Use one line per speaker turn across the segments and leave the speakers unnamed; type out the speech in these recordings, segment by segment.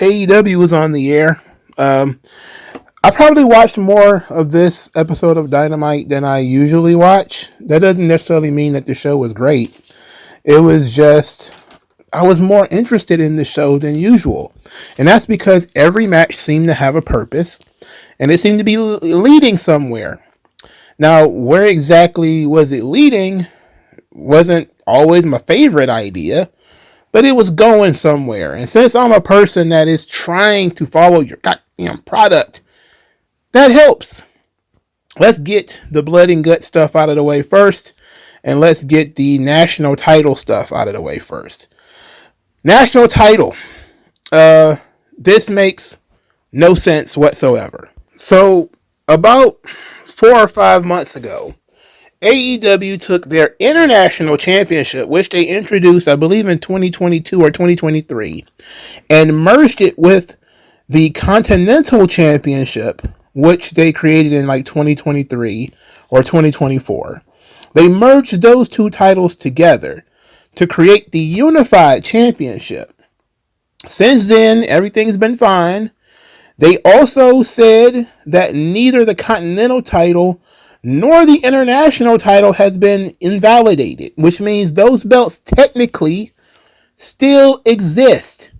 AEW was on the air. I probably watched more of this episode of Dynamite than I usually watch. That doesn't necessarily mean that the show was great. It was just, I was more interested in the show than usual. And that's because every match seemed to have a purpose, and it seemed to be leading somewhere. Now, where exactly was it leading wasn't always my favorite idea, but it was going somewhere. And since I'm a person that is trying to follow your goddamn product, that helps. Let's get the blood and gut stuff out of the way first, and let's get the national title stuff out of the way first. National title. This makes no sense whatsoever. So, about 4 or 5 months ago, AEW took their international championship, which they introduced, I believe, in 2022 or 2023, and merged it with the Continental Championship, which they created in like 2023 or 2024. They merged those two titles together to create the Unified Championship. Since then, everything's been fine. They also said that neither the Continental title nor the International title has been invalidated, which means those belts technically still exist.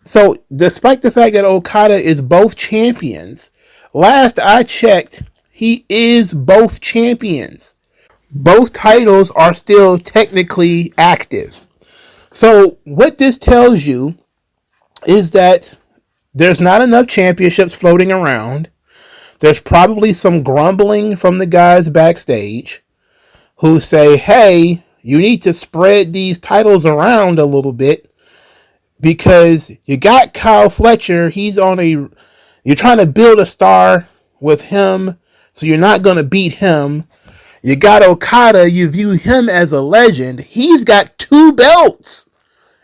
So, despite the fact that Okada is both champions, last I checked, he is both champions. Both titles are still technically active. So, what this tells you is that there's not enough championships floating around. There's probably some grumbling from the guys backstage who say, hey, you need to spread these titles around a little bit because you got Kyle Fletcher. You're trying to build a star with him, so you're not going to beat him. You got Okada. You view him as a legend. He's got 2 belts.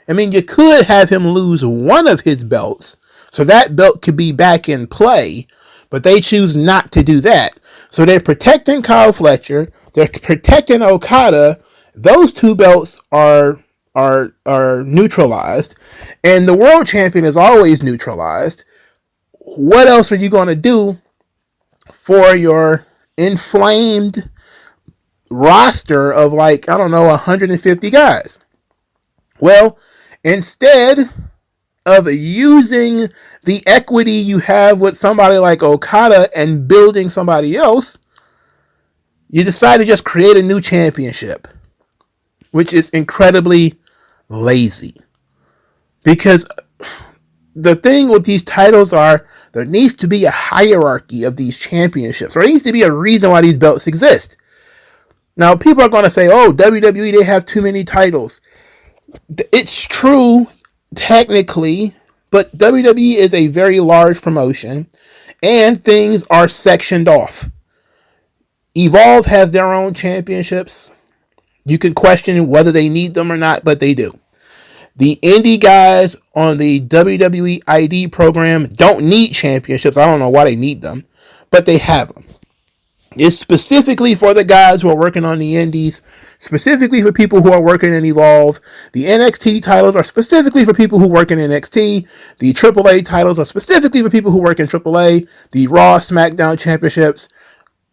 I mean, you could have him lose one of his belts, so that belt could be back in play, but they choose not to do that. So they're protecting Kyle Fletcher. They're protecting Okada. Those 2 belts are neutralized, and the world champion is always neutralized. What else are you going to do for your inflamed roster of 150 guys? Well, instead of using the equity you have with somebody like Okada and building somebody else, you decide to just create a new championship, which is incredibly lazy. Because the thing with these titles there needs to be a hierarchy of these championships, or there needs to be a reason why these belts exist. Now, people are going to say, oh, WWE, they have too many titles. It's true, technically, but WWE is a very large promotion, and things are sectioned off. Evolve has their own championships. You can question whether they need them or not, but they do. The indie guys on the WWE ID program don't need championships. I don't know why they need them, but they have them. It's specifically for the guys who are working on the indies, specifically for people who are working in Evolve. The NXT titles are specifically for people who work in NXT. The AAA titles are specifically for people who work in AAA. The Raw, SmackDown championships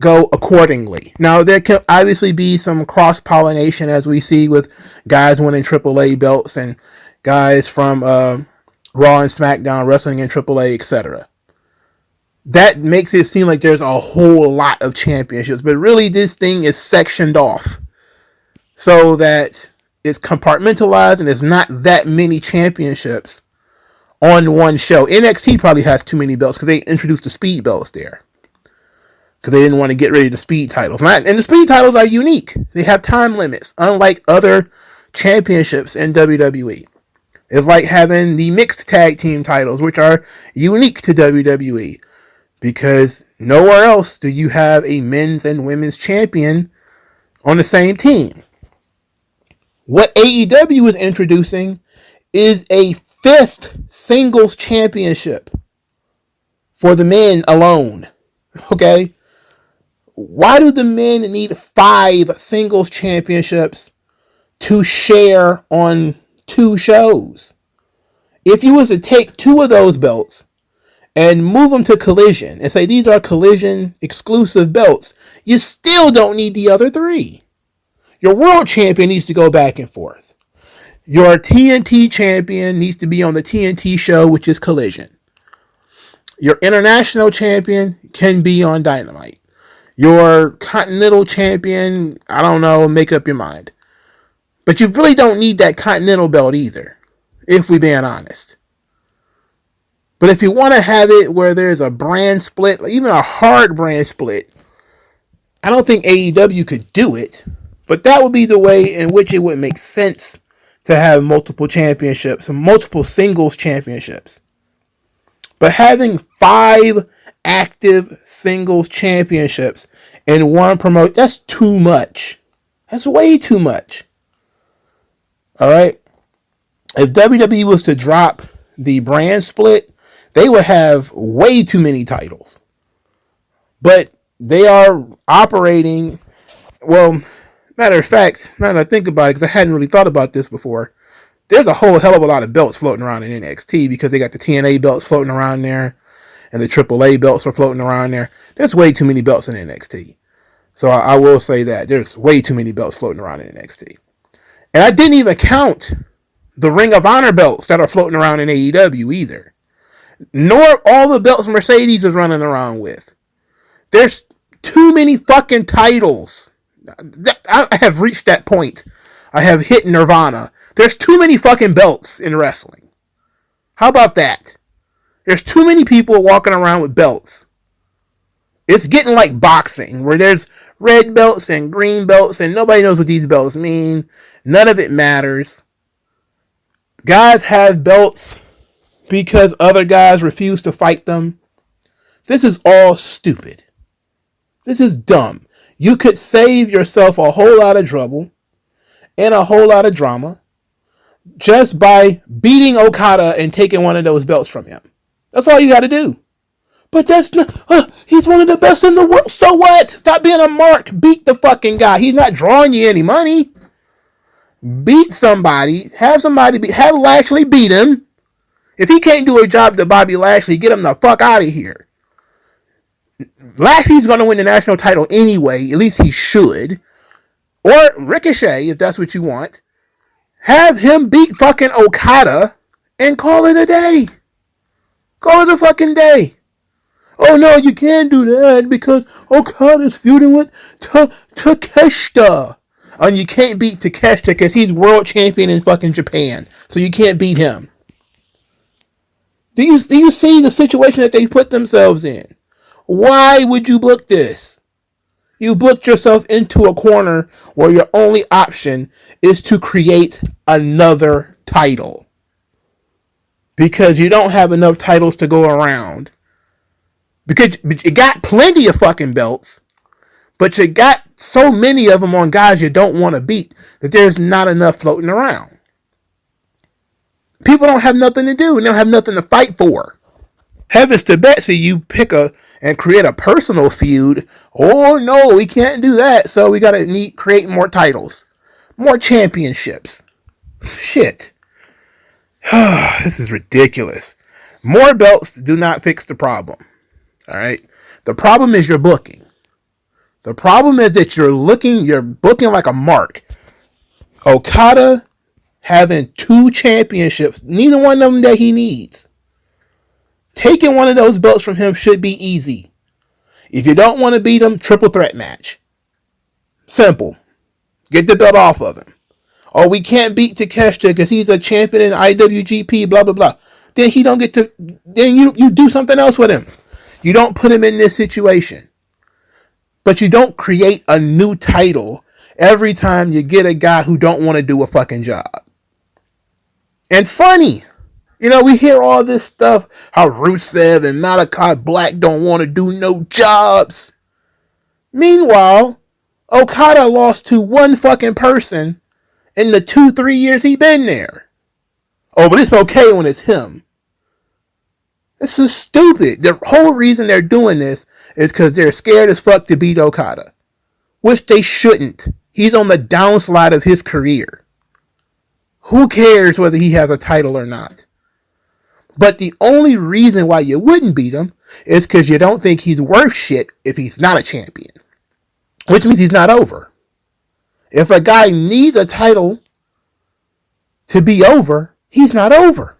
go accordingly. Now, there can obviously be some cross-pollination, as we see with guys winning AAA belts and guys from Raw and SmackDown wrestling in AAA, etc. That makes it seem like there's a whole lot of championships, but really this thing is sectioned off so that it's compartmentalized and there's not that many championships on one show. NXT probably has too many belts because they introduced the speed belts there because they didn't want to get rid of the speed titles. And the speed titles are unique. They have time limits, unlike other championships in WWE. It's like having the mixed tag team titles, which are unique to WWE. Because nowhere else do you have a men's and women's champion on the same team. What AEW is introducing is a 5th singles championship for the men alone. Okay? Why do the men need 5 singles championships to share on 2 shows? If you was to take 2 of those belts and move them to Collision and say these are Collision exclusive belts, you still don't need the other 3. Your world champion needs to go back and forth. Your TNT champion needs to be on the TNT show, which is Collision. Your international champion can be on Dynamite. Your continental champion, I don't know, make up your mind. But you really don't need that continental belt either, if we're being honest. But if you want to have it where there's a brand split, even a hard brand split, I don't think AEW could do it. But that would be the way in which it would make sense to have multiple championships, multiple singles championships. But having 5 active singles championships in one promote, that's too much. That's way too much. All right. If WWE was to drop the brand split, they would have way too many titles. But they are operating, well, matter of fact, now that I think about it, because I hadn't really thought about this before, there's a whole hell of a lot of belts floating around in NXT because they got the TNA belts floating around there and the AAA belts are floating around there. There's way too many belts in NXT. So I will say that. There's way too many belts floating around in NXT. And I didn't even count the Ring of Honor belts that are floating around in AEW either. Nor all the belts Mercedes is running around with. There's too many fucking titles. I have reached that point. I have hit nirvana. There's too many fucking belts in wrestling. How about that? There's too many people walking around with belts. It's getting like boxing, where there's red belts and green belts, and nobody knows what these belts mean. None of it matters. Guys have belts because other guys refuse to fight them. This is all stupid. This is dumb. You could save yourself a whole lot of trouble and a whole lot of drama just by beating Okada and taking one of those belts from him. That's all you got to do. But that's not, he's one of the best in the world. So what? Stop being a mark. Beat the fucking guy. He's not drawing you any money. Beat somebody. Have Lashley beat him. If he can't do a job to Bobby Lashley, get him the fuck out of here. Lashley's going to win the national title anyway. At least he should. Or Ricochet, if that's what you want. Have him beat fucking Okada and call it a day. Call it a fucking day. Oh no, you can't do that because Okada's feuding with Takeshita. And you can't beat Takeshita because he's world champion in fucking Japan. So you can't beat him. Do you see the situation that they put themselves in? Why would you book this? You booked yourself into a corner where your only option is to create another title. Because you don't have enough titles to go around. Because you got plenty of fucking belts, but you got so many of them on guys you don't want to beat that there's not enough floating around. People don't have nothing to do and they don't have nothing to fight for. Heavens to Betsy, you pick and create a personal feud. Oh no, we can't do that. So we gotta create more titles, more championships. Shit. This is ridiculous. More belts do not fix the problem. All right. The problem is your booking. The problem is that you're booking like a mark. Okada having 2 championships, neither one of them that he needs. Taking one of those belts from him should be easy. If you don't want to beat him, triple threat match. Simple. Get the belt off of him. Oh, we can't beat Takeshita because he's a champion in IWGP, blah, blah, blah. Then he don't get to, then you do something else with him. You don't put him in this situation. But you don't create a new title every time you get a guy who don't want to do a fucking job. And funny, we hear all this stuff, how Rusev and Malachi Black don't want to do no jobs. Meanwhile, Okada lost to one fucking person in the 2-3 years he been there. Oh, but it's okay when it's him. This is stupid. The whole reason they're doing this is because they're scared as fuck to beat Okada. Which they shouldn't. He's on the downslide of his career. Who cares whether he has a title or not? But the only reason why you wouldn't beat him is because you don't think he's worth shit if he's not a champion. Which means he's not over. If a guy needs a title to be over, he's not over.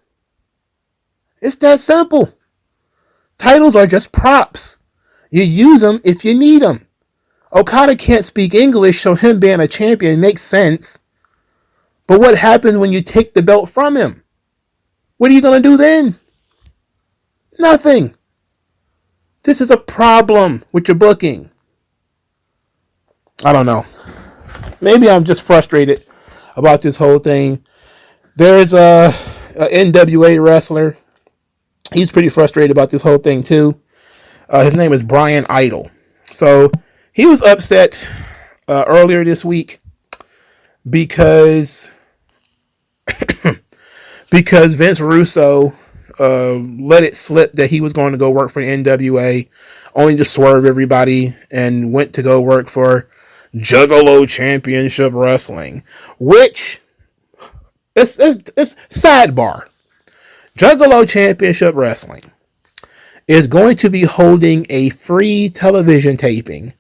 It's that simple. Titles are just props. You use them if you need them. Okada can't speak English, so him being a champion makes sense. But what happens when you take the belt from him? What are you going to do then? Nothing. This is a problem with your booking. I don't know. Maybe I'm just frustrated about this whole thing. There's a NWA wrestler. He's pretty frustrated about this whole thing too. His name is Brian Idol. So he was upset earlier this week because Vince Russo let it slip that he was going to go work for NWA, only to swerve everybody and went to go work for Juggalo Championship Wrestling, which it's sidebar. Juggalo Championship Wrestling is going to be holding a free television taping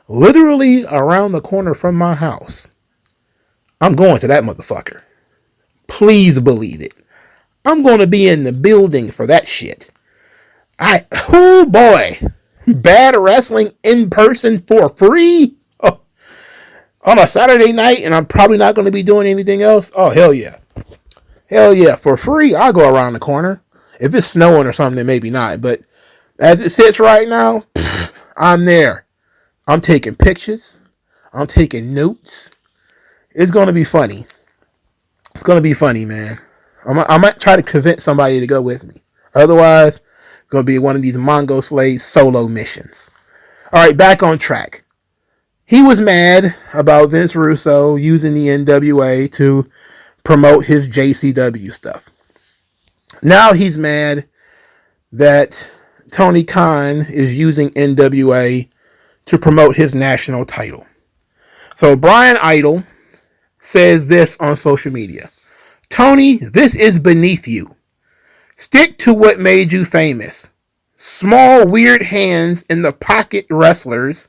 literally around the corner from my house. I'm going to that motherfucker. Please believe it. I'm going to be in the building for that shit. Oh boy. Bad wrestling in person for free? Oh, on a Saturday night, and I'm probably not going to be doing anything else? Oh, hell yeah. Hell yeah. For free, I'll go around the corner. If it's snowing or something, then maybe not. But as it sits right now, I'm there. I'm taking pictures. I'm taking notes. It's going to be funny. It's going to be funny, man. I might try to convince somebody to go with me. Otherwise, it's going to be one of these MongoSlade solo missions. All right, back on track. He was mad about Vince Russo using the NWA to promote his JCW stuff. Now he's mad that Tony Khan is using NWA to promote his national title. So Brian Idol says this on social media. Tony, this is beneath you. Stick to what made you famous. Small, weird hands in the pocket wrestlers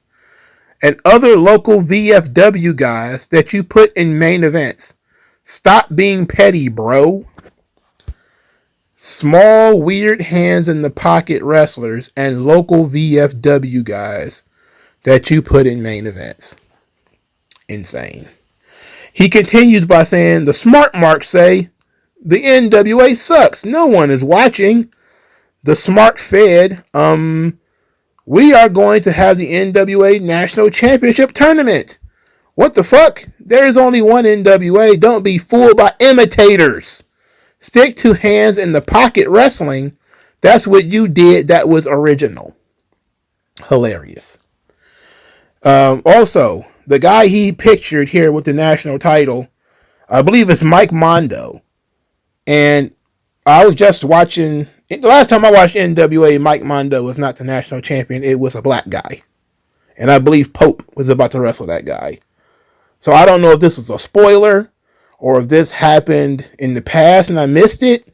and other local VFW guys that you put in main events. Stop being petty, bro. Small, weird hands in the pocket wrestlers and local VFW guys that you put in main events. Insane. He continues by saying, the smart marks say, the NWA sucks. No one is watching. The smart fed, we are going to have the NWA National Championship Tournament. What the fuck? There is only one NWA. Don't be fooled by imitators. Stick to hands in the pocket wrestling. That's what you did. That was original. Hilarious. Also, the guy he pictured here with the national title, I believe it's Mike Mondo. And I was just watching, the last time I watched NWA, Mike Mondo was not the national champion. It was a black guy. And I believe Pope was about to wrestle that guy. So I don't know if this was a spoiler or if this happened in the past and I missed it.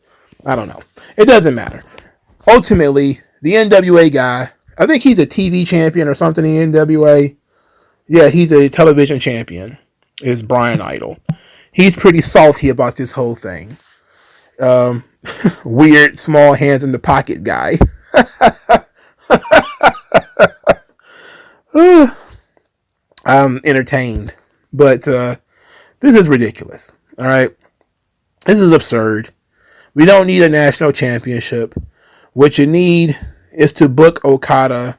I don't know. It doesn't matter. Ultimately, the NWA guy, I think he's a TV champion or something in NWA. Yeah, he's a television champion, is Brian Idol. He's pretty salty about this whole thing. Weird, small hands in the pocket guy. I'm entertained. But this is ridiculous. All right? This is absurd. We don't need a national championship. What you need is to book Okada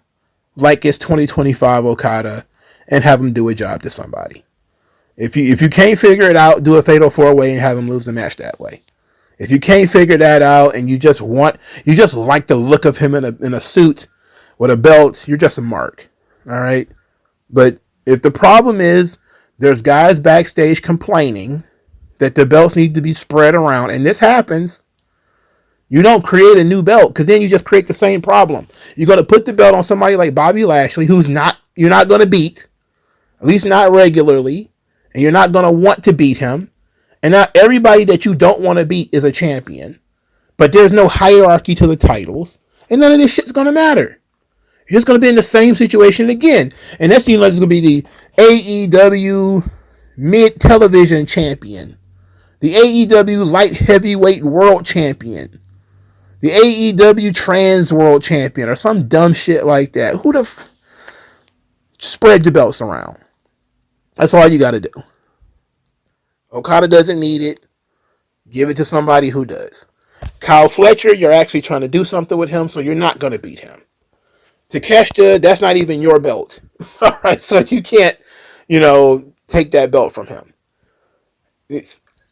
like it's 2025 Okada and have him do a job to somebody. If you can't figure it out, do a fatal 4-way and have him lose the match that way. If you can't figure that out and you just like the look of him in a suit with a belt, you're just a mark. All right? But if the problem is there's guys backstage complaining that the belts need to be spread around, and this happens, you don't create a new belt because then you just create the same problem. You're going to put the belt on somebody like Bobby Lashley, you're not going to beat, at least not regularly, and you're not going to want to beat him. And now everybody that you don't want to beat is a champion But there's no hierarchy to the titles, and none of this shit's gonna matter. You're just gonna be in the same situation again, and that's it's gonna be the AEW mid television champion, the AEW light heavyweight world champion, the AEW trans world champion, or some dumb shit like that. Who the spread your belts around? That's all you got to do. Okada doesn't need it. Give it to somebody who does. Kyle Fletcher, you're actually trying to do something with him, so you're not going to beat him. Takeshita, that's not even your belt. All right, so you can't, take that belt from him.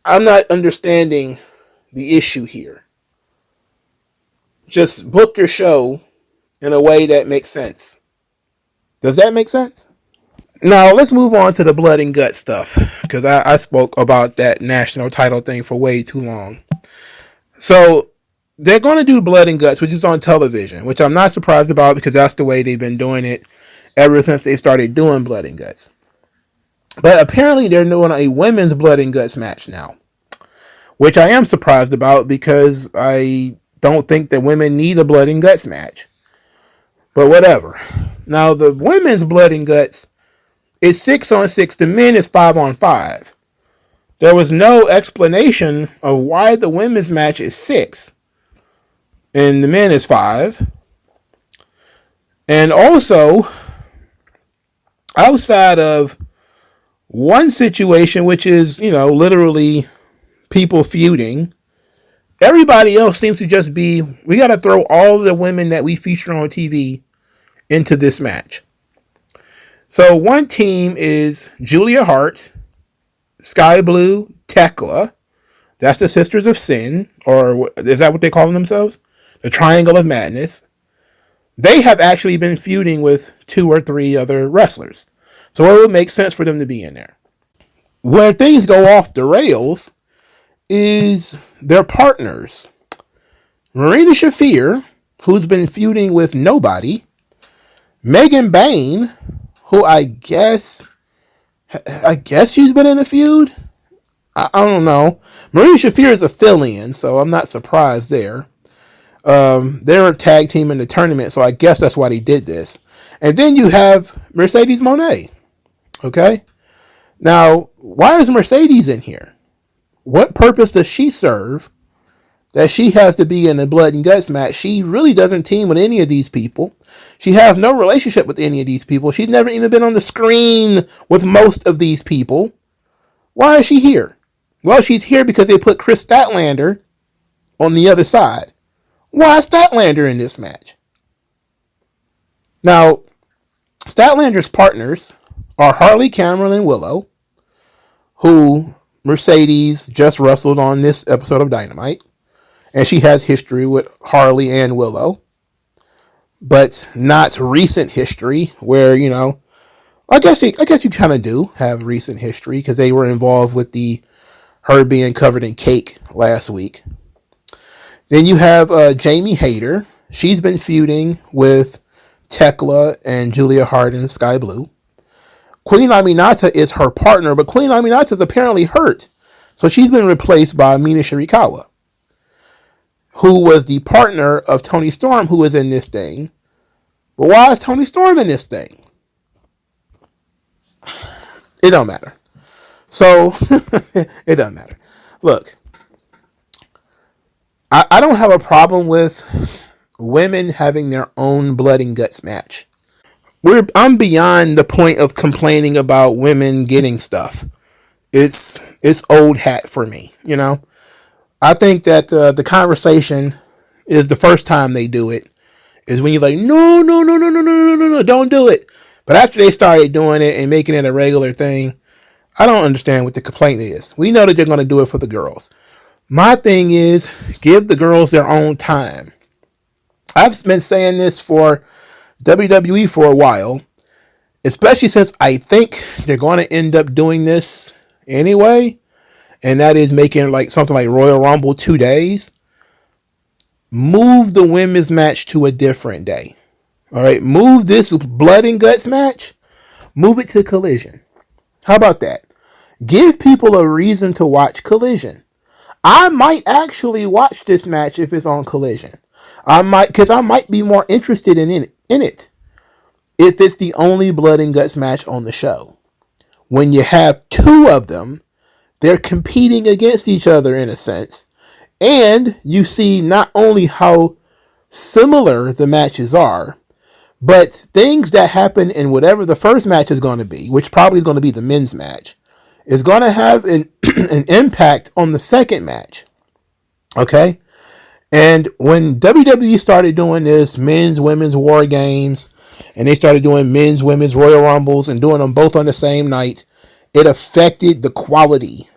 I'm not understanding the issue here. Just book your show in a way that makes sense. Does that make sense? Now, let's move on to the blood and gut stuff, because I spoke about that national title thing for way too long. So, they're going to do blood and guts, which is on television, which I'm not surprised about because that's the way they've been doing it ever since they started doing blood and guts. But apparently they're doing a women's blood and guts match now, which I am surprised about because I don't think that women need a blood and guts match. But whatever. Now, the women's blood and guts is 6-on-6. The men is 5-on-5. There was no explanation of why the women's match is 6 and the men is 5. And also, outside of one situation, which is, literally people feuding, everybody else seems to just be, we got to throw all the women that we feature on TV into this match. So one team is Julia Hart, Sky Blue, Tekla. That's the Sisters of Sin, or is that what they call themselves? The Triangle of Madness. They have actually been feuding with 2 or 3 other wrestlers. So it would make sense for them to be in there. Where things go off the rails is their partners. Marina Shafir, who's been feuding with nobody. Megan Bain, who I guess she's been in a feud. I don't know. Marina Shafir is a fill-in, so I'm not surprised there. They're a tag team in the tournament, so I guess that's why they did this. And then you have Mercedes Moné. Okay? Now, why is Mercedes in here? What purpose does she serve that she has to be in a blood and guts match? She really doesn't team with any of these people. She has no relationship with any of these people. She's never even been on the screen with most of these people. Why is she here? Well, she's here because they put Chris Statlander on the other side. Why is Statlander in this match? Now, Statlander's partners are Harley, Cameron, and Willow, who Mercedes just wrestled on this episode of Dynamite. And she has history with Harley and Willow. But not recent history where, I guess you kind of do have recent history because they were involved with her being covered in cake last week. Then you have Jamie Hayter. She's been feuding with Tekla and Julia Hart and Sky Blue. Queen Aminata is her partner, but Queen Aminata is apparently hurt. So she's been replaced by Mina Shirikawa, who was the partner of Toni Storm, who was in this thing. But why is Toni Storm in this thing? It don't matter. So, it doesn't matter. Look, I don't have a problem with women having their own blood and guts match. I'm beyond the point of complaining about women getting stuff. It's old hat for me, I think that the conversation is the first time they do it is when you're like, no, don't do it. But after they started doing it and making it a regular thing, I don't understand what the complaint is. We know that they're going to do it for the girls. My thing is, give the girls their own time. I've been saying this for WWE for a while, especially since I think they're going to end up doing this anyway, and that is making like something like Royal Rumble 2 days. Move the women's match to a different day. All right, move this blood and guts match, move it to Collision. How about that? Give people a reason to watch Collision. I might actually watch this match if it's on Collision. Because I might be more interested in it if it's the only blood and guts match on the show. When you have two of them, they're competing against each other in a sense, and you see not only how similar the matches are, but things that happen in whatever the first match is going to be, which probably is going to be the men's match, is going to have an impact on the second match. Okay? And when WWE started doing this men's, women's war games, and they started doing men's, women's Royal Rumbles and doing them both on the same night, it affected the quality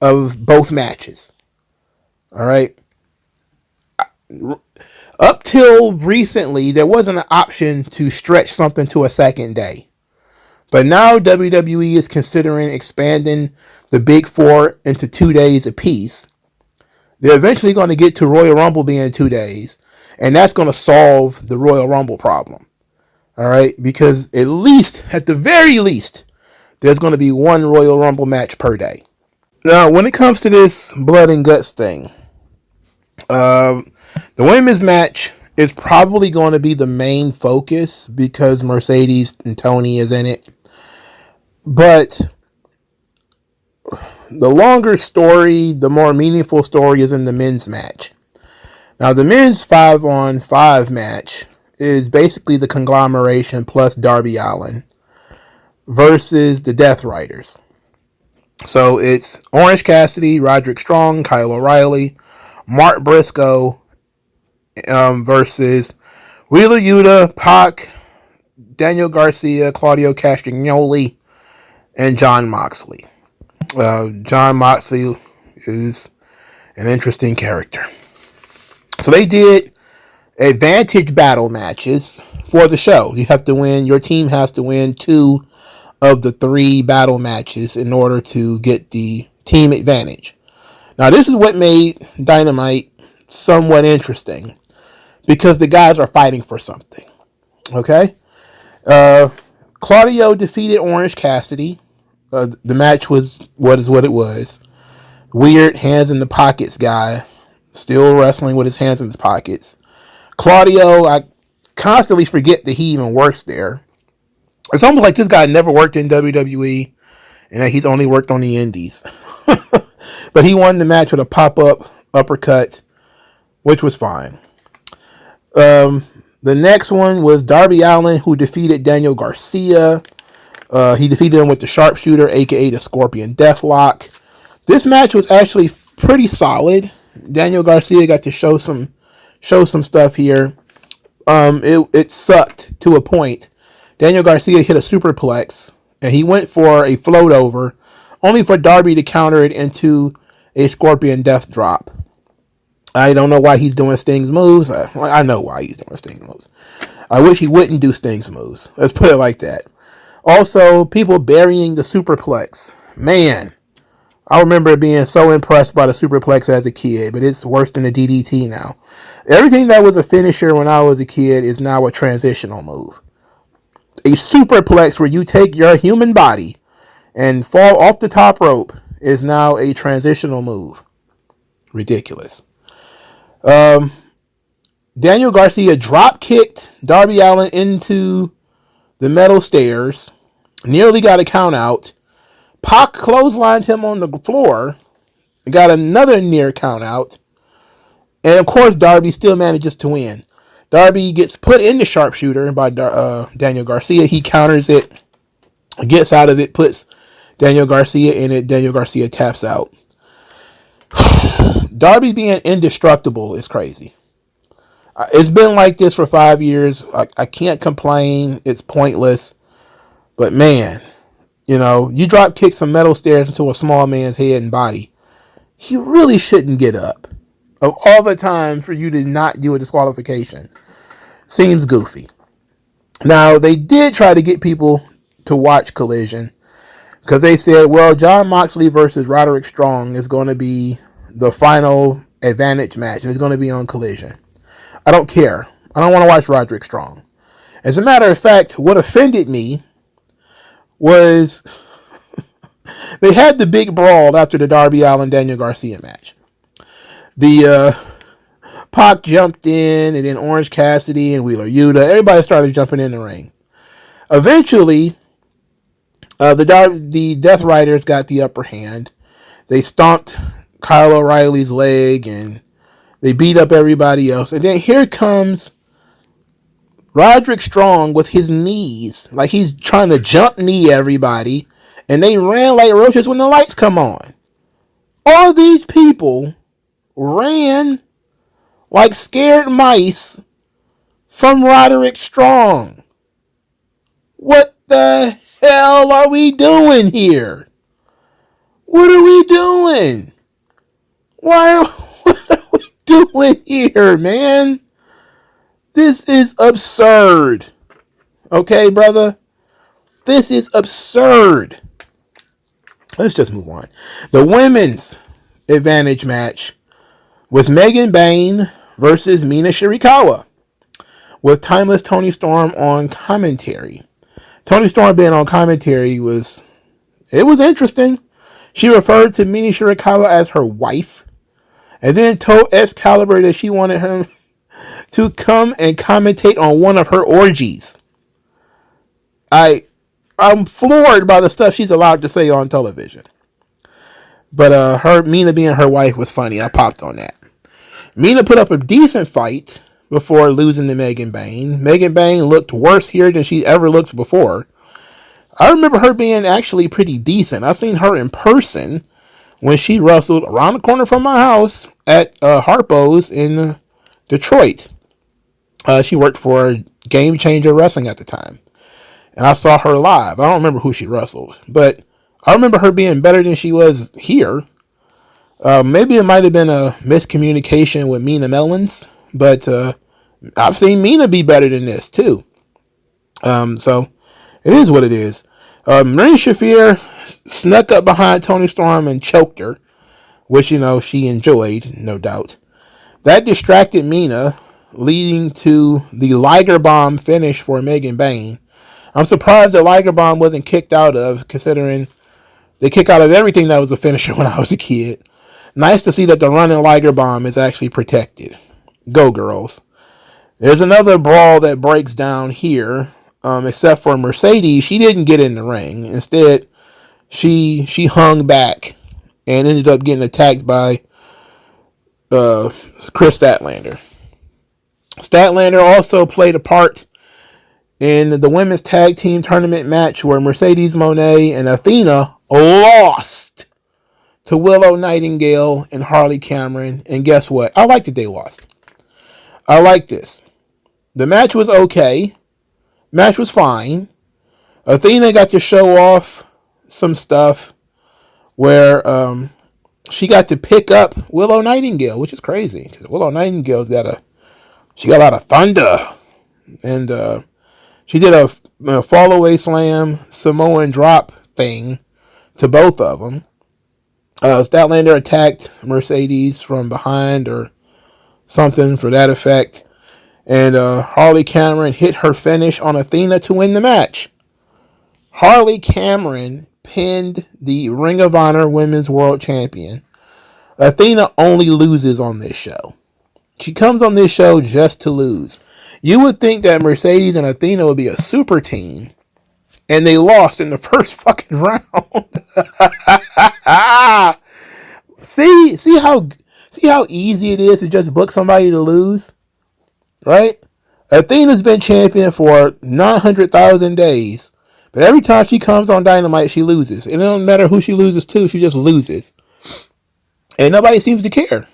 of both matches. All right? Up till recently, there wasn't an option to stretch something to a second day. But now WWE is considering expanding the Big Four into 2 days apiece. They're eventually going to get to Royal Rumble being 2 days, and that's going to solve the Royal Rumble problem. All right? Because at the very least, there's going to be one Royal Rumble match per day. Now, when it comes to this blood and guts thing, the women's match is probably going to be the main focus because Mercedes and Tony is in it. But the longer story, the more meaningful story is in the men's match. Now, the men's 5-on-5 match is basically the conglomeration plus Darby Allin versus the Death Riders. So it's Orange Cassidy, Roderick Strong, Kyle O'Reilly, Mark Briscoe versus Wheeler Yuta, Pac, Daniel Garcia, Claudio Castagnoli, and Jon Moxley. Jon Moxley is an interesting character. So they did advantage battle matches for the show. Your team has to win 2 of the 3 battle matches in order to get the team advantage. Now, this is what made Dynamite somewhat interesting because the guys are fighting for something. Okay? Claudio defeated Orange Cassidy. The match was what it was. Weird hands in the pockets guy. Still wrestling with his hands in his pockets. Claudio, I constantly forget that he even works there. It's almost like this guy never worked in WWE and that he's only worked on the indies. But he won the match with a pop-up uppercut, which was fine. The next one was Darby Allin, who defeated Daniel Garcia. He defeated him with the sharpshooter, aka the Scorpion Deathlock. This match was actually pretty solid. Daniel Garcia got to show some stuff here. It sucked to a point. Daniel Garcia hit a superplex, and he went for a float over, only for Darby to counter it into a Scorpion Death Drop. I don't know why he's doing Sting's moves. I know why he's doing Sting's moves. I wish he wouldn't do Sting's moves. Let's put it like that. Also, people burying the superplex. Man, I remember being so impressed by the superplex as a kid, but it's worse than the DDT now. Everything that was a finisher when I was a kid is now a transitional move. A superplex where you take your human body and fall off the top rope is now a transitional move. Ridiculous. Daniel Garcia drop kicked Darby Allin into the metal stairs. Nearly got a count out. Pac clotheslined him on the floor. Got another near count out. And of course, Darby still manages to win. Darby gets put in the sharpshooter by Daniel Garcia. He counters it, gets out of it, puts Daniel Garcia in it. Daniel Garcia taps out. Darby being indestructible is crazy. It's been like this for 5 years. I can't complain. It's pointless. But man, you drop kick some metal stairs into a small man's head and body. He really shouldn't get up. Of all the time for you to not do a disqualification. Seems goofy. Now, they did try to get people to watch Collision. Because they said, well, Jon Moxley versus Roderick Strong is going to be the final advantage match. And it's going to be on Collision. I don't care. I don't want to watch Roderick Strong. As a matter of fact, what offended me was They had the big brawl after the Darby Allin Daniel Garcia match. The Pac jumped in, and then Orange Cassidy and Wheeler Yuta, everybody started jumping in the ring. Eventually, the Death Riders got the upper hand. They stomped Kyle O'Reilly's leg, and they beat up everybody else. And then here comes Roderick Strong with his knees, like he's trying to jump knee everybody, and they ran like roaches when the lights come on. All these people ran like scared mice from Roderick Strong. What the hell are we doing here? What are we doing? What are we doing here, man? This is absurd. Okay, brother? This is absurd. Let's just move on. The women's advantage match was Megan Bayne versus Mina Shirakawa, with Timeless Toni Storm on commentary. Toni Storm being on commentary was interesting. She referred to Mina Shirakawa as her wife, and then told Excalibur that she wanted him to come and commentate on one of her orgies. I'm floored by the stuff she's allowed to say on television. But Mina being her wife was funny. I popped on that. Mina put up a decent fight before losing to Megan Bayne. Megan Bayne looked worse here than she ever looked before. I remember her being actually pretty decent. I've seen her in person when she wrestled around the corner from my house at Harpo's in Detroit. She worked for Game Changer Wrestling at the time. And I saw her live. I don't remember who she wrestled, but I remember her being better than she was here. Maybe it might have been a miscommunication with Mina Mellons, but I've seen Mina be better than this too. So it is what it is. Marina Shafir snuck up behind Toni Storm and choked her, which, she enjoyed, no doubt. That distracted Mina, leading to the Liger Bomb finish for Megan Bayne. I'm surprised the Liger Bomb wasn't kicked out of, considering they kick out of everything that was a finisher when I was a kid. Nice to see that the running Liger Bomb is actually protected. Go, girls. There's another brawl that breaks down here, except for Mercedes. She didn't get in the ring. Instead, she hung back and ended up getting attacked by Chris Statlander. Statlander also played a part in the women's tag team tournament match where Mercedes Moné and Athena lost to Willow Nightingale and Harley Cameron. And guess what? I like that they lost. I like this. The match was okay. Match was fine. Athena got to show off some stuff where she got to pick up Willow Nightingale, which is crazy because Willow Nightingale's got a lot of thunder, and she did a fall away slam Samoan drop thing to both of them. Statlander attacked Mercedes from behind or something for that effect. And Harley Cameron hit her finish on Athena to win the match. Harley Cameron pinned the Ring of Honor Women's World Champion. Athena only loses on this show. She comes on this show just to lose. You would think that Mercedes and Athena would be a super team, and they lost in the first fucking round. See how easy it is to just book somebody to lose, right? Athena's been champion for 900,000 days, but every time she comes on Dynamite, she loses. And it don't matter who she loses to, she just loses. And nobody seems to care.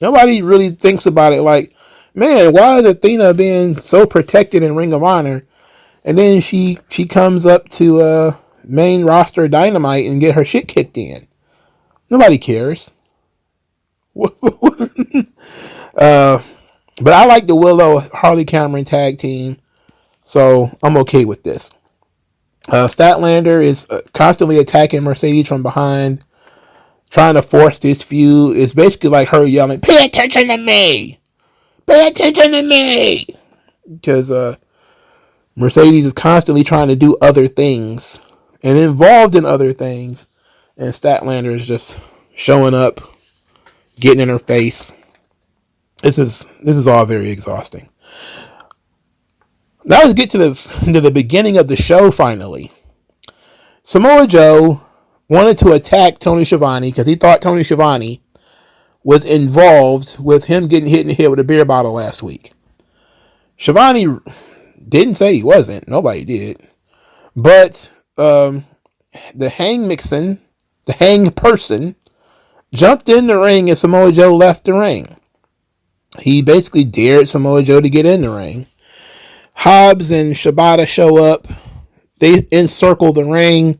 Nobody really thinks about it like, man, why is Athena being so protected in Ring of Honor? And then she comes up to main roster Dynamite and get her shit kicked in. Nobody cares. But I like the Willow Harley Cameron tag team, so I'm okay with this. Statlander is constantly attacking Mercedes from behind, trying to force this feud. It's basically like her yelling, "Pay attention to me! Pay attention to me!" Because Mercedes is constantly trying to do other things and involved in other things. And Statlander is just showing up, getting in her face. This is all very exhausting. Now let's get to the beginning of the show finally. Samoa Joe wanted to attack Tony Schiavone because he thought Tony Schiavone was involved with him getting hit in the head with a beer bottle last week. Schiavone didn't say he wasn't. Nobody did. But the hang person, jumped in the ring and Samoa Joe left the ring. He basically dared Samoa Joe to get in the ring. Hobbs and Shibata show up. They encircle the ring.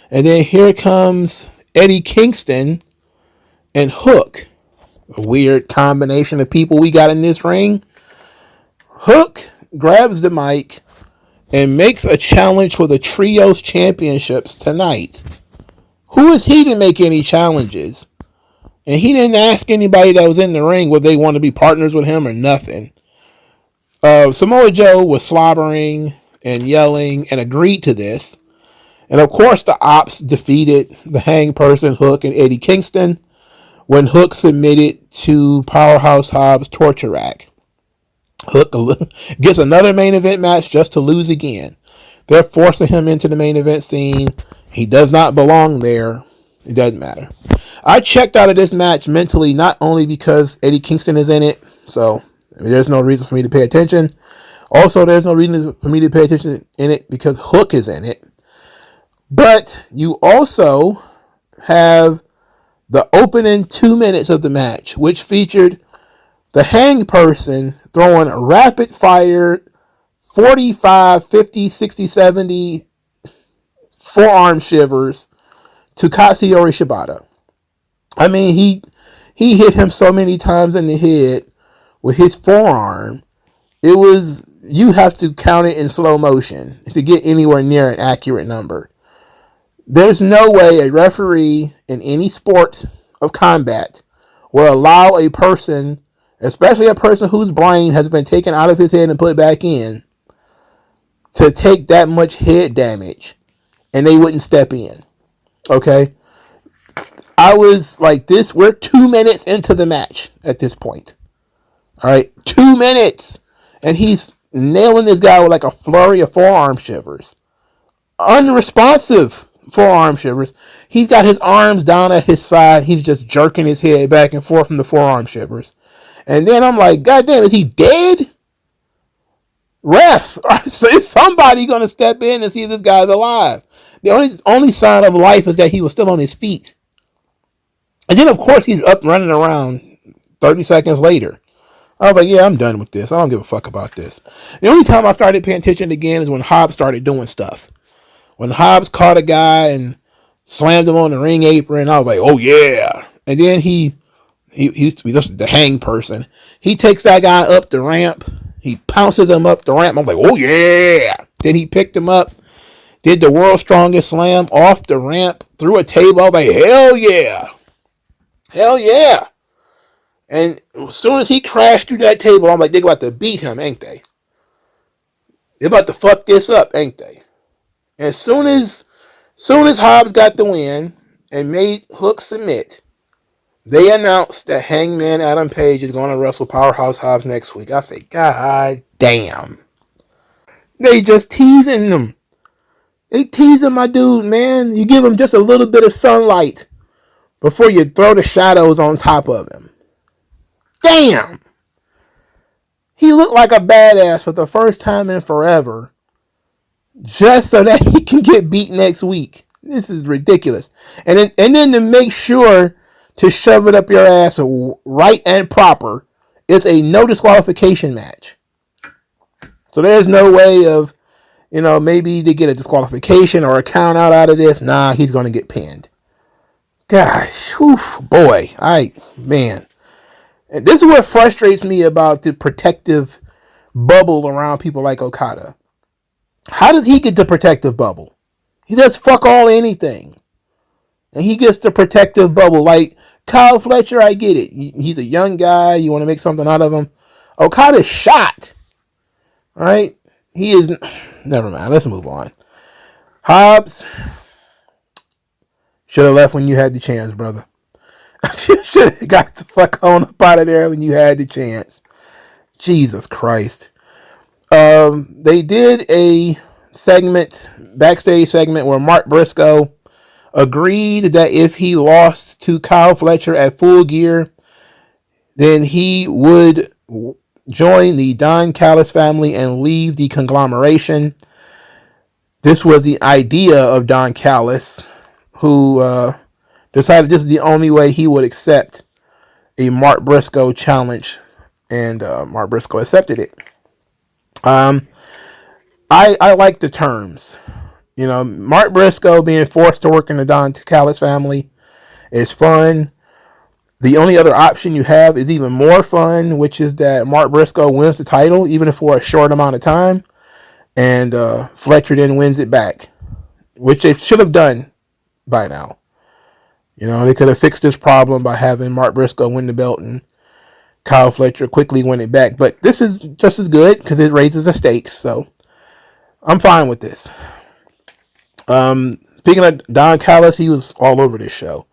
And then here comes Eddie Kingston and Hook. A weird combination of people we got in this ring. Hook grabs the mic and makes a challenge for the Trios Championships tonight. Who is he to make any challenges? And he didn't ask anybody that was in the ring whether they want to be partners with him or nothing. Samoa Joe was slobbering and yelling and agreed to this. And of course the Ops defeated the hang person, Hook, and Eddie Kingston when Hook submitted to Powerhouse Hobbs' torture rack. Hook gets another main event match just to lose again. They're forcing him into the main event scene. He does not belong there. It doesn't matter. I checked out of this match mentally, not only because Eddie Kingston is in it, so there's no reason for me to pay attention. Also, there's no reason for me to pay attention in it because Hook is in it. But you also have the opening 2 minutes of the match, which featured the hang person throwing rapid fire 45, 50, 60, 70 forearm shivers to Katsuyori Shibata. I mean, he hit him so many times in the head with his forearm. It was, you have to count it in slow motion to get anywhere near an accurate number. There's no way a referee in any sport of combat will allow a person, especially a person whose brain has been taken out of his head and put back in, to take that much head damage and they wouldn't step in. Okay? I was like this, we're 2 minutes into the match at this point. Alright? 2 minutes! And he's nailing this guy with like a flurry of forearm shivers. Unresponsive forearm shivers. He's got his arms down at his side. He's just jerking his head back and forth from the forearm shivers. And then I'm like, God damn, is he dead? Ref, is somebody going to step in and see if this guy's alive? The only sign of life is that he was still on his feet. And then, of course, he's up running around 30 seconds later. I was like, yeah, I'm done with this. I don't give a fuck about this. The only time I started paying attention again is when Hobbs started doing stuff. When Hobbs caught a guy and slammed him on the ring apron, I was like, oh yeah. And then he used to be the hang person. He takes that guy up the ramp. He pounces him up the ramp. I'm like, oh yeah. Then he picked him up, did the world's strongest slam off the ramp, through a table. I was like, hell yeah. Hell yeah. And as soon as he crashed through that table, I'm like, they're about to beat him, ain't they? They're about to fuck this up, ain't they? And as soon as Hobbs got the win and made Hook submit, they announced that Hangman Adam Page is going to wrestle Powerhouse Hobbs next week. I say, God damn. They just teasing them. They teasing my dude, man. You give him just a little bit of sunlight before you throw the shadows on top of him. Damn. He looked like a badass for the first time in forever, just so that he can get beat next week. This is ridiculous. And then to make sure to shove it up your ass right and proper, it's a no disqualification match. So there's no way of, maybe to get a disqualification or a count out of this. Nah, he's going to get pinned. Gosh, boy, man. And this is what frustrates me about the protective bubble around people like Okada. How does he get the protective bubble? He does fuck all anything. And he gets the protective bubble. Like Kyle Fletcher, I get it. He's a young guy. You want to make something out of him. Okada's shot. All right? He is... Never mind. Let's move on. Hobbs, should have left when you had the chance, brother. You should have got the fuck on up out of there when you had the chance. Jesus Christ. They did a backstage segment, where Mark Briscoe agreed that if he lost to Kyle Fletcher at Full Gear, then he would join the Don Callis family and leave the conglomeration. This was the idea of Don Callis, who decided this is the only way he would accept a Mark Briscoe challenge, and Mark Briscoe accepted it. I like the terms. You know, Mark Briscoe being forced to work in the Don Callis family is fun. The only other option you have is even more fun, which is that Mark Briscoe wins the title, even if for a short amount of time, and Fletcher then wins it back, which they should have done by now. You know, they could have fixed this problem by having Mark Briscoe win the belt and Kyle Fletcher quickly win it back. But this is just as good because it raises the stakes, so I'm fine with this. Speaking of Don Callis, he was all over this show.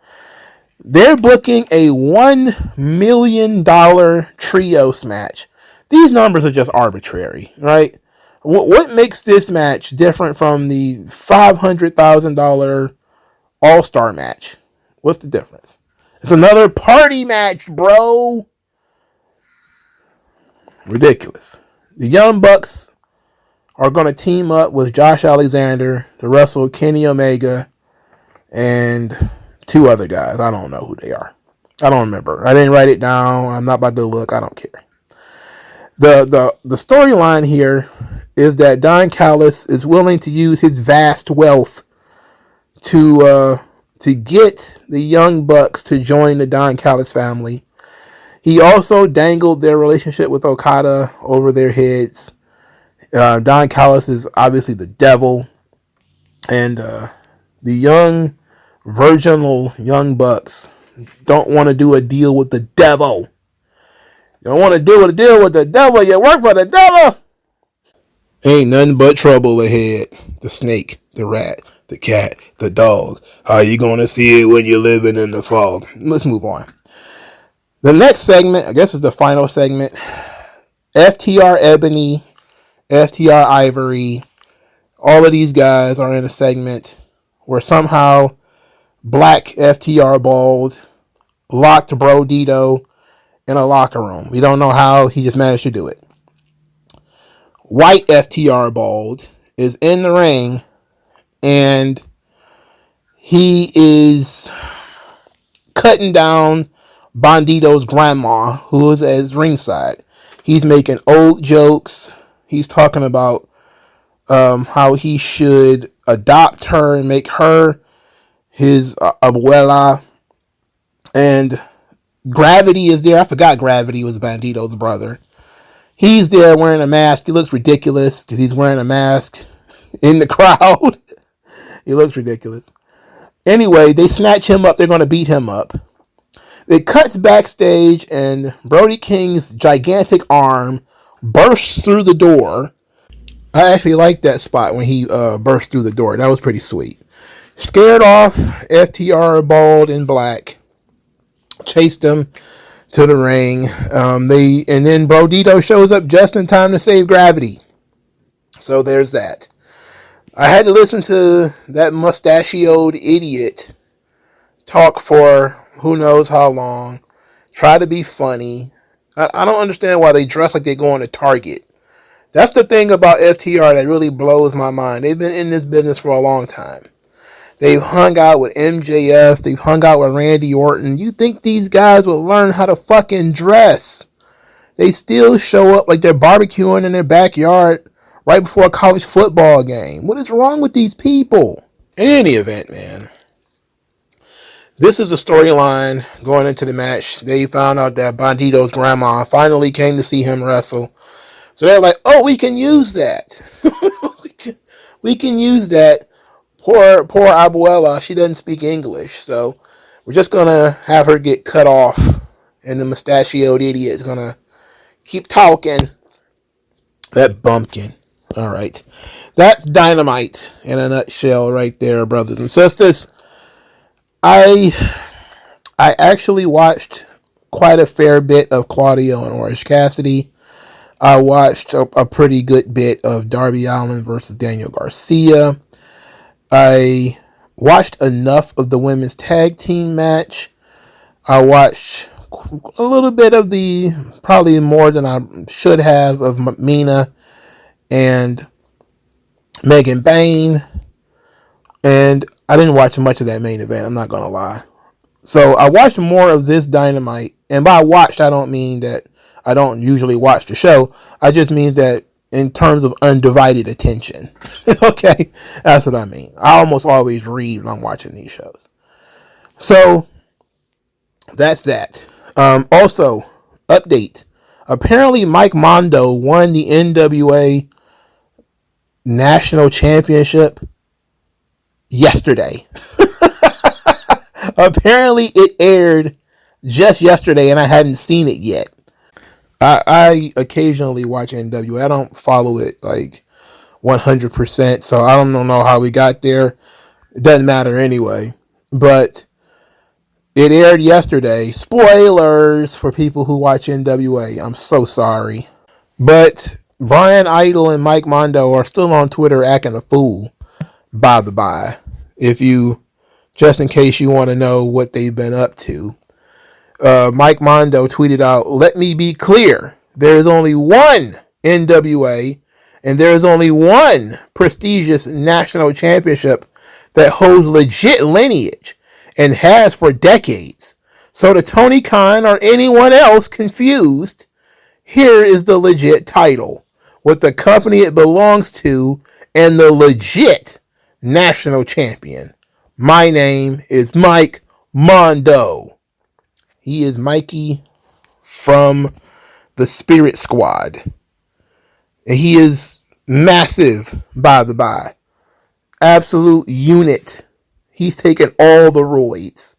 They're booking a $1 million trios match. These numbers are just arbitrary, right? What makes this match different from the $500,000 All-Star match? What's the difference? It's another party match, bro. Ridiculous. The Young Bucks are going to team up with Josh Alexander to wrestle Kenny Omega and two other guys. I don't know who they are. I don't remember. I didn't write it down. I'm not about to look. I don't care. The storyline here is that Don Callis is willing to use his vast wealth to get the Young Bucks to join the Don Callis family. He also dangled their relationship with Okada over their heads. Don Callis is obviously the devil, and the young, virginal Young Bucks don't want to do a deal with the devil. You don't want to do a deal with the devil. You work for the devil. Ain't nothing but trouble ahead. The snake, the rat, the cat, the dog. How you gonna see it when you're living in the fog? Let's move on. The next segment, I guess, is the final segment. FTR Ebony, FTR Ivory, all of these guys are in a segment where somehow Black FTR Bald locked Bro Dito in a locker room. We don't know how, he just managed to do it. White FTR Bald is in the ring, and he is cutting down Bandito's grandma, who is at ringside. He's making old jokes. He's talking about how he should adopt her and make her his abuela. And Gravity is there. I forgot Gravity was Bandito's brother. He's there wearing a mask. He looks ridiculous because he's wearing a mask in the crowd. He looks ridiculous. Anyway, they snatch him up. They're going to beat him up. It cuts backstage, and Brody King's gigantic arm bursts through the door. I actually liked that spot when he burst through the door. That was pretty sweet. Scared off, FTR Bald and Black chased him to the ring. And then Bro Dito shows up just in time to save Gravity. So there's that. I had to listen to that mustachioed idiot talk for who knows how long. Try to be funny. I don't understand why they dress like they're going to Target. That's the thing about FTR that really blows my mind. They've been in this business for a long time. They've hung out with MJF. They've hung out with Randy Orton. You think these guys will learn how to fucking dress? They still show up like they're barbecuing in their backyard right before a college football game. What is wrong with these people? In any event, man, this is the storyline going into the match. They found out that Bandito's grandma finally came to see him wrestle. So they're like, oh, we can use that. we can use that. Poor abuela, she doesn't speak English, so we're just gonna have her get cut off, and the mustachioed idiot is gonna keep talking. That bumpkin. All right. That's Dynamite in a nutshell right there, brothers and sisters. I actually watched quite a fair bit of Claudio and Orange Cassidy. I watched a pretty good bit of Darby Allin versus Daniel Garcia. I watched enough of the women's tag team match. I watched a little bit of probably more than I should have, of Mina and Megan Bain. And I didn't watch much of that main event, I'm not going to lie. So I watched more of this Dynamite. And by watched, I don't mean that I don't usually watch the show. I just mean that in terms of undivided attention. Okay? That's what I mean. I almost always read when I'm watching these shows. So that's that. Also, update. Apparently Mike Mondo won the NWA National Championship yesterday. Apparently it aired just yesterday and I hadn't seen it yet. I occasionally watch NWA. I don't follow it like 100%, so I don't know how we got there. It doesn't matter anyway. But it aired yesterday. Spoilers for people who watch NWA. I'm so sorry. But Brian Idol and Mike Mondo are still on Twitter acting a fool, by the by. Just in case you want to know what they've been up to. Mike Mondo tweeted out, "Let me be clear. There is only one NWA, and there is only one prestigious national championship that holds legit lineage and has for decades. So to Tony Khan or anyone else confused, here is the legit title with the company it belongs to and the legit national champion. My name is Mike Mondo." He is Mikey from the Spirit Squad. And he is massive, by the by. Absolute unit. He's taken all the roids.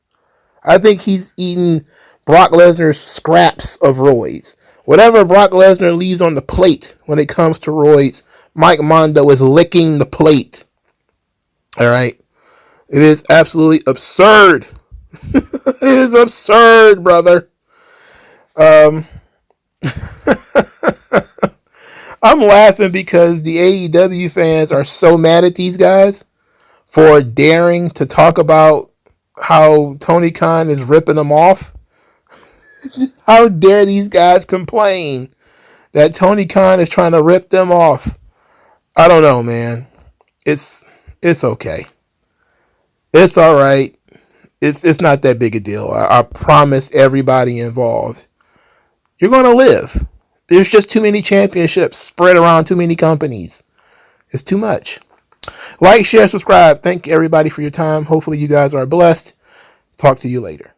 I think he's eaten Brock Lesnar's scraps of roids. Whatever Brock Lesnar leaves on the plate when it comes to roids, Mike Mondo is licking the plate. Alright? It is absolutely absurd. It is absurd, brother. I'm laughing because the AEW fans are so mad at these guys for daring to talk about how Tony Khan is ripping them off. How dare these guys complain that Tony Khan is trying to rip them off? I don't know, man. It's okay. It's all right. It's not that big a deal. I promise everybody involved. You're going to live. There's just too many championships spread around too many companies. It's too much. Like, share, subscribe. Thank everybody for your time. Hopefully you guys are blessed. Talk to you later.